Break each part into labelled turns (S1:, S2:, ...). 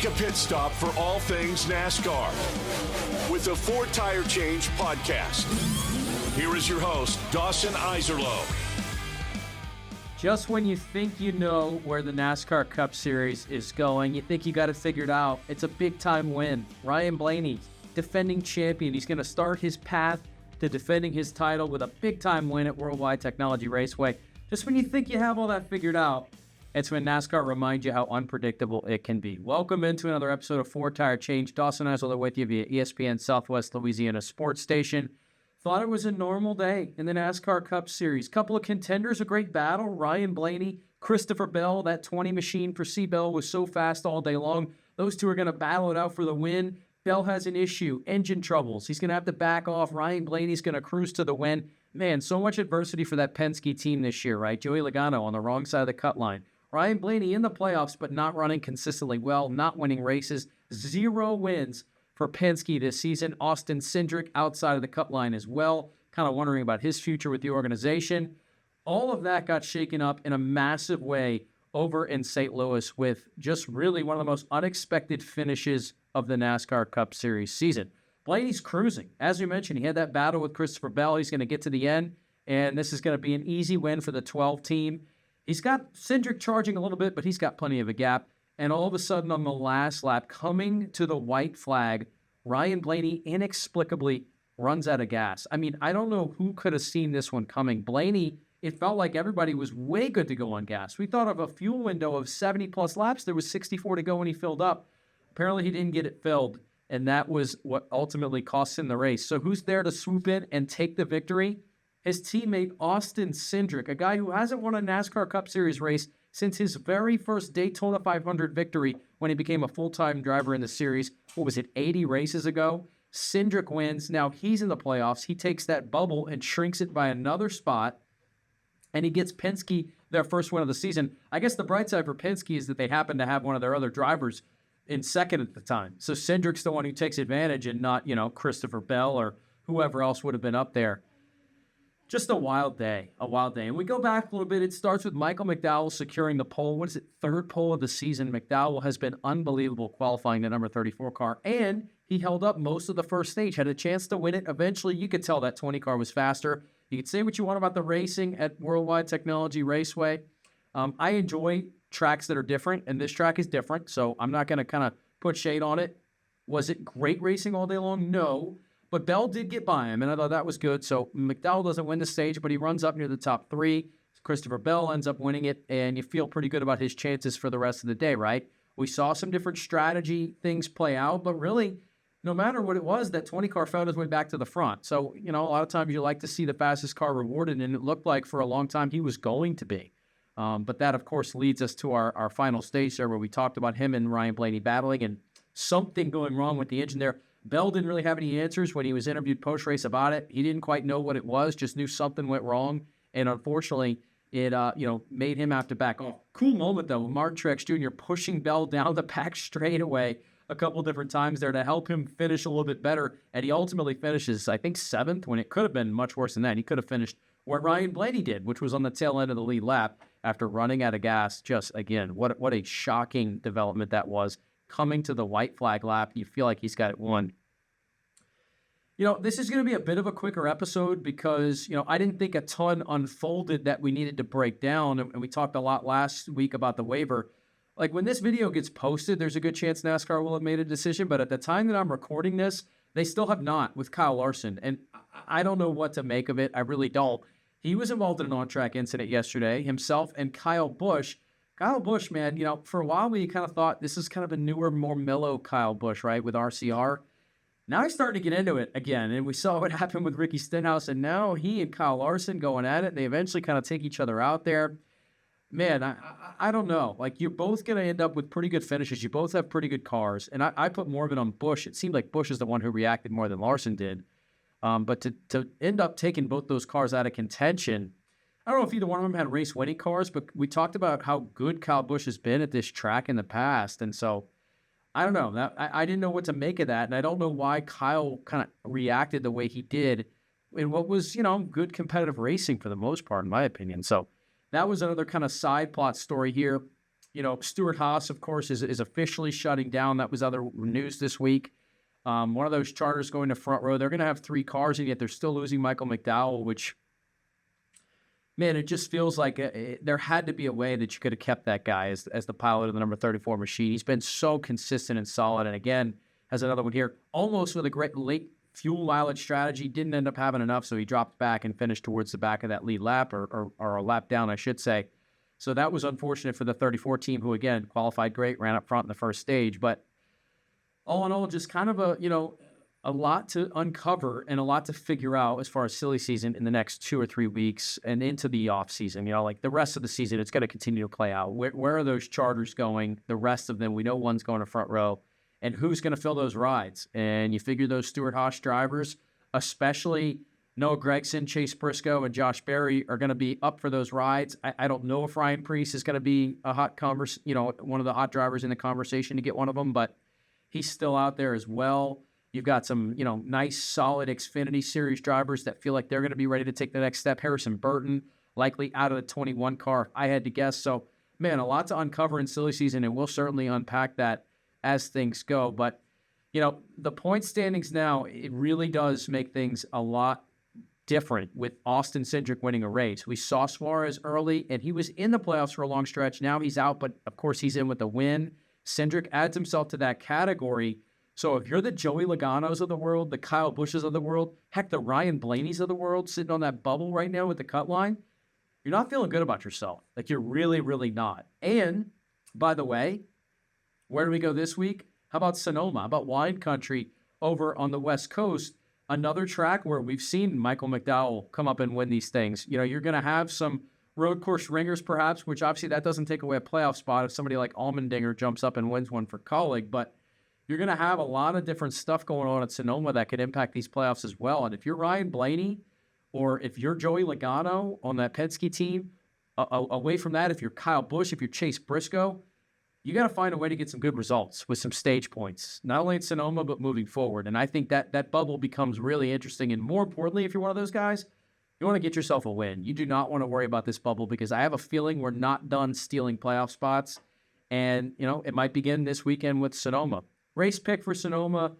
S1: Take a pit stop for all things NASCAR with the 4 Tire Change podcast. Here is your host, Dawson Iserlo.
S2: Just when you think you know where the NASCAR Cup Series is going, you think you got it figured out, it's a big-time win. Ryan Blaney, defending champion. He's going to start his path to defending his title with a big-time win at World Wide Technology Raceway. Just when you think you have all that figured out, it's when NASCAR reminds you how unpredictable it can be. Welcome into another episode of 4 Tire Change. Dawson Iserlo with you via ESPN Southwest Louisiana Sports Station. Thought it was a normal day in the NASCAR Cup Series. Couple of contenders, a great battle. Ryan Blaney, Christopher Bell, that 20 machine for C-Bell was so fast all day long. Those two are going to battle it out for the win. Bell has an issue, engine troubles. He's going to have to back off. Ryan Blaney's going to cruise to the win. Man, so much adversity for that Penske team this year, right? Joey Logano on the wrong side of the cut line. Ryan Blaney in the playoffs, but not running consistently well, not winning races. 0 wins for Penske this season. Austin Cindric outside of the cut line as well. Kind of wondering about his future with the organization. All of that got shaken up in a massive way over in St. Louis with just really one of the most unexpected finishes of the NASCAR Cup Series season. Blaney's cruising. As we mentioned, he had that battle with Christopher Bell. He's going to get to the end, and this is going to be an easy win for the 12 team. He's got Cindric charging a little bit, but he's got plenty of a gap. And all of a sudden on the last lap, coming to the white flag, Ryan Blaney inexplicably runs out of gas. I mean, I don't know who could have seen this one coming. Blaney, it felt like everybody was way good to go on gas. We thought of a fuel window of 70-plus laps. There was 64 to go when he filled up. Apparently he didn't get it filled, and that was what ultimately cost him the race. So who's there to swoop in and take the victory? His teammate, Austin Cindric, a guy who hasn't won a NASCAR Cup Series race since his very first Daytona 500 victory when he became a full-time driver in the series. What was it, 80 races ago? Cindric wins. Now he's in the playoffs. He takes that bubble and shrinks it by another spot, and he gets Penske their first win of the season. I guess the bright side for Penske is that they happen to have one of their other drivers in second at the time. So Cindric's the one who takes advantage and not, Christopher Bell or whoever else would have been up there. Just a wild day. And we go back a little bit. It starts with Michael McDowell securing the pole. What is it? 3rd pole of the season. McDowell has been unbelievable qualifying the number 34 car, and he held up most of the first stage, had a chance to win it. Eventually, you could tell that 20 car was faster. You could say what you want about the racing at World Wide Technology Raceway. I enjoy tracks that are different, and this track is different, so I'm not going to kind of put shade on it. Was it great racing all day long? No. But Bell did get by him, and I thought that was good. So McDowell doesn't win the stage, but he runs up near the top 3. Christopher Bell ends up winning it, and you feel pretty good about his chances for the rest of the day, right? We saw some different strategy things play out, but really, no matter what it was, that 20 car found his way back to the front. So, a lot of times you like to see the fastest car rewarded, and it looked like for a long time he was going to be. But that, of course, leads us to our final stage there where we talked about him and Ryan Blaney battling and something going wrong with the engine there. Bell didn't really have any answers when he was interviewed post-race about it. He didn't quite know what it was, just knew something went wrong. And unfortunately, it made him have to back off. Cool moment, though, Martin Truex Jr. pushing Bell down the back straightaway a couple different times there to help him finish a little bit better. And he ultimately finishes, I think, 7th, when it could have been much worse than that. He could have finished where Ryan Blaney did, which was on the tail end of the lead lap after running out of gas. Just, again, what a shocking development that was. Coming to the white flag lap, you feel like he's got it won. This is going to be a bit of a quicker episode because, I didn't think a ton unfolded that we needed to break down. And we talked a lot last week about the waiver. Like when this video gets posted, there's a good chance NASCAR will have made a decision. But at the time that I'm recording this, they still have not with Kyle Larson. And I don't know what to make of it. I really don't. He was involved in an on-track incident yesterday, himself and Kyle Busch. Kyle Busch, man, for a while we kind of thought this is kind of a newer, more mellow Kyle Busch, right, with RCR. Now he's starting to get into it again, and we saw what happened with Ricky Stenhouse, and now he and Kyle Larson going at it. They eventually kind of take each other out there. Man, I don't know. Like, you're both going to end up with pretty good finishes. You both have pretty good cars, and I put more of it on Busch. It seemed like Busch is the one who reacted more than Larson did. But to end up taking both those cars out of contention, I don't know if either one of them had race-winning cars, but we talked about how good Kyle Busch has been at this track in the past, and so I don't know. I didn't know what to make of that, and I don't know why Kyle kind of reacted the way he did in what was, good competitive racing for the most part, in my opinion. So that was another kind of side plot story here. Stewart-Haas, of course, is officially shutting down. That was other news this week. One of those charters going to front row. They're going to have 3 cars, and yet they're still losing Michael McDowell, which, man, it just feels like there had to be a way that you could have kept that guy as the pilot of the number 34 machine. He's been so consistent and solid. And again, has another one here, almost with a great late fuel mileage strategy, didn't end up having enough, so he dropped back and finished towards the back of that lead lap, or a lap down, I should say. So that was unfortunate for the 34 team, who, again, qualified great, ran up front in the first stage. But all in all, just kind of a lot to uncover and a lot to figure out as far as silly season in the next 2 or 3 weeks and into the off season. Like the rest of the season, it's going to continue to play out. Where are those charters going? The rest of them, we know one's going to front row, and who's going to fill those rides? And you figure those Stewart-Haas drivers, especially Noah Gragson, Chase Briscoe, and Josh Berry, are going to be up for those rides. I don't know if Ryan Preece is going to be a hot one of the hot drivers in the conversation to get one of them, but he's still out there as well. You've got some, nice, solid Xfinity Series drivers that feel like they're going to be ready to take the next step. Harrison Burton, likely out of the 21 car, if I had to guess. So, man, a lot to uncover in silly season, and we'll certainly unpack that as things go. But, the point standings now, it really does make things a lot different with Austin Cindric winning a race. We saw Suarez early, and he was in the playoffs for a long stretch. Now he's out, but, of course, he's in with the win. Cindric adds himself to that category. So if you're the Joey Logano's of the world, the Kyle Busches of the world, heck, the Ryan Blaney's of the world, sitting on that bubble right now with the cut line, you're not feeling good about yourself. Like, you're really, really not. And, by the way, where do we go this week? How about Sonoma? How about wine country over on the West Coast? Another track where we've seen Michael McDowell come up and win these things. You're going to have some road course ringers, perhaps, which obviously that doesn't take away a playoff spot if somebody like Allmendinger jumps up and wins one for Colleague, but you're going to have a lot of different stuff going on at Sonoma that could impact these playoffs as well. And if you're Ryan Blaney, or if you're Joey Logano on that Penske team, away from that, if you're Kyle Busch, if you're Chase Briscoe, you got to find a way to get some good results with some stage points, not only at Sonoma, but moving forward. And I think that bubble becomes really interesting. And more importantly, if you're one of those guys, you want to get yourself a win. You do not want to worry about this bubble, because I have a feeling we're not done stealing playoff spots. And, it might begin this weekend with Sonoma. Race pick for Sonoma,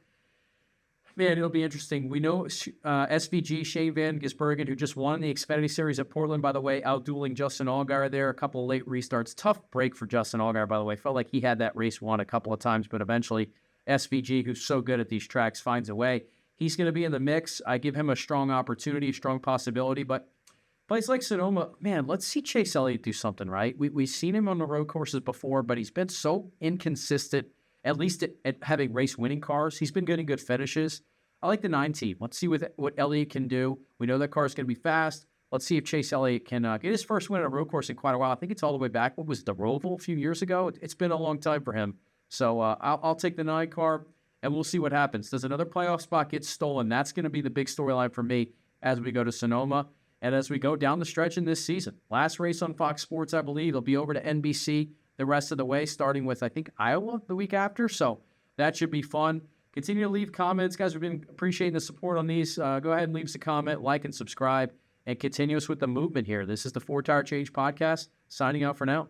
S2: man, it'll be interesting. We know SVG, Shane Van Gisbergen, who just won the Xfinity Series at Portland, by the way, outdueling Justin Allgaier there. A couple of late restarts. Tough break for Justin Allgaier, by the way. Felt like he had that race won a couple of times, but eventually SVG, who's so good at these tracks, finds a way. He's going to be in the mix. I give him a strong opportunity, a strong possibility, but a place like Sonoma, man, let's see Chase Elliott do something, right? We've seen him on the road courses before, but he's been so inconsistent, at least at having race-winning cars. He's been getting good finishes. I like the 9 team. Let's see what Elliott can do. We know that car is going to be fast. Let's see if Chase Elliott can get his first win at a road course in quite a while. I think it's all the way back. What was it, the Roval a few years ago? It's been a long time for him. So I'll take the 9 car, and we'll see what happens. Does another playoff spot get stolen? That's going to be the big storyline for me as we go to Sonoma and as we go down the stretch in this season. Last race on Fox Sports, I believe. It'll be over to NBC the rest of the way, starting with, I think, Iowa the week after. So that should be fun. Continue to leave comments. Guys, we've been appreciating the support on these. Go ahead and leave us a comment, like, and subscribe, and continue us with the movement here. This is the 4 Tire Change Podcast, signing out for now.